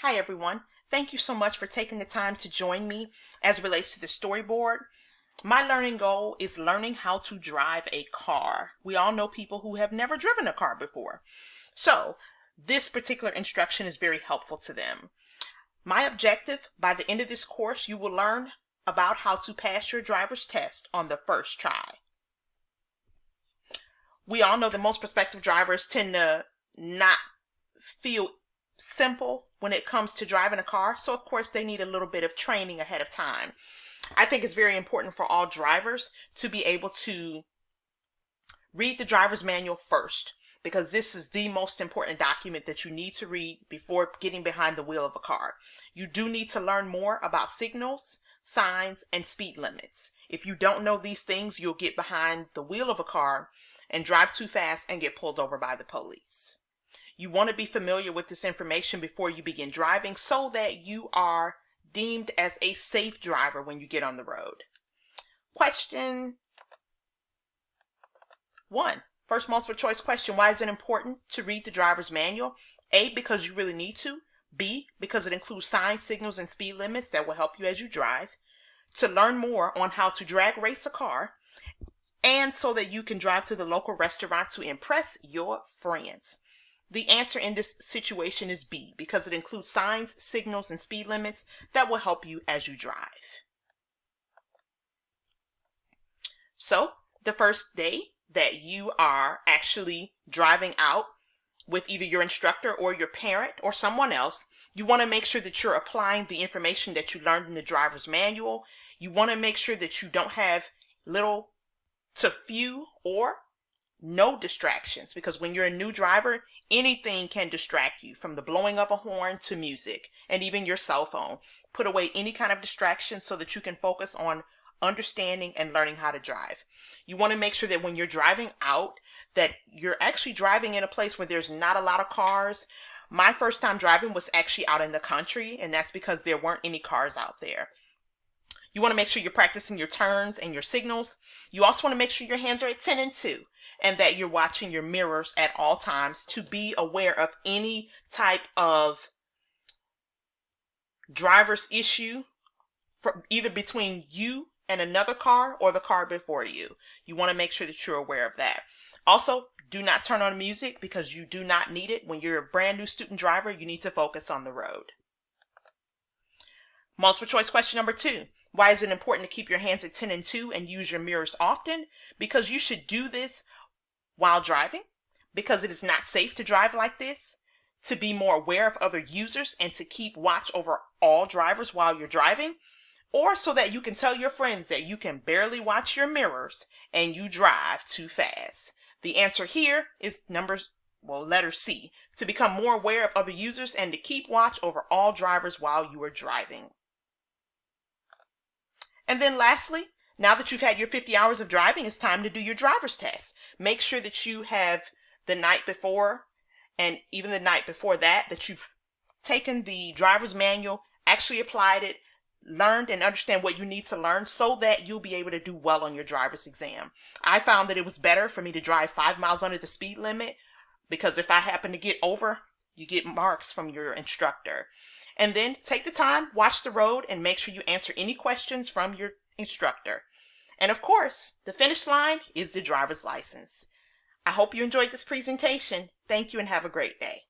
Hi everyone. Thank you so much for taking the time to join me as it relates to the storyboard. My learning goal is learning how to drive a car. We all know people who have never driven a car before. So this particular instruction is very helpful to them. My objective, by the end of this course, you will learn about how to pass your driver's test on the first try. We all know that most prospective drivers tend to not feel simple when it comes to driving a car, so of course they need a little bit of training ahead of time. I think it's very important for all drivers to be able to read the driver's manual first, because this is the most important document that you need to read before getting behind the wheel of a car. You do need to learn more about signals, signs, and speed limits. If you don't know these things, you'll get behind the wheel of a car and drive too fast and get pulled over by the police. You want to be familiar with this information before you begin driving so that you are deemed as a safe driver when you get on the road. Question 1. First multiple choice question. Why is it important to read the driver's manual? A, because you really need to. B, because it includes signs, signals, and speed limits that will help you as you drive. To learn more on how to drag race a car. And so that you can drive to the local restaurant to impress your friends. The answer in this situation is B, because it includes signs, signals, and speed limits that will help you as you drive. So, the first day that you are actually driving out with either your instructor or your parent or someone else, you want to make sure that you're applying the information that you learned in the driver's manual. You want to make sure that you don't have little to few or no distractions, because when you're a new driver, anything can distract you, from the blowing of a horn to music and even your cell phone. Put away any kind of distraction so that you can focus on understanding and learning how to drive. You want to make sure that when you're driving out, that you're actually driving in a place where there's not a lot of cars. My first time driving was actually out in the country, and that's because there weren't any cars out there. You want to make sure you're practicing your turns and your signals. You also want to make sure your hands are at 10 and 2 and that you're watching your mirrors at all times to be aware of any type of driver's issue, either between you and another car or the car before you. You want to make sure that you're aware of that. Also, do not turn on music because you do not need it. When you're a brand new student driver, you need to focus on the road. Multiple choice question number 2. Why is it important to keep your hands at 10 and 2 and use your mirrors often? Because you should do this while driving, because it is not safe to drive like this, to be more aware of other users and to keep watch over all drivers while you're driving, or so that you can tell your friends that you can barely watch your mirrors and you drive too fast. The answer here is letter C, to become more aware of other users and to keep watch over all drivers while you are driving. And then lastly, now that you've had your 50 hours of driving, it's time to do your driver's test. Make sure that you have the night before and even the night before that you've taken the driver's manual, actually applied it, learned and understand what you need to learn so that you'll be able to do well on your driver's exam. I found that it was better for me to drive 5 miles under the speed limit, because if I happen to get over, you get marks from your instructor. And then take the time, watch the road, and make sure you answer any questions from your instructor. And of course, the finish line is the driver's license. I hope you enjoyed this presentation. Thank you and have a great day.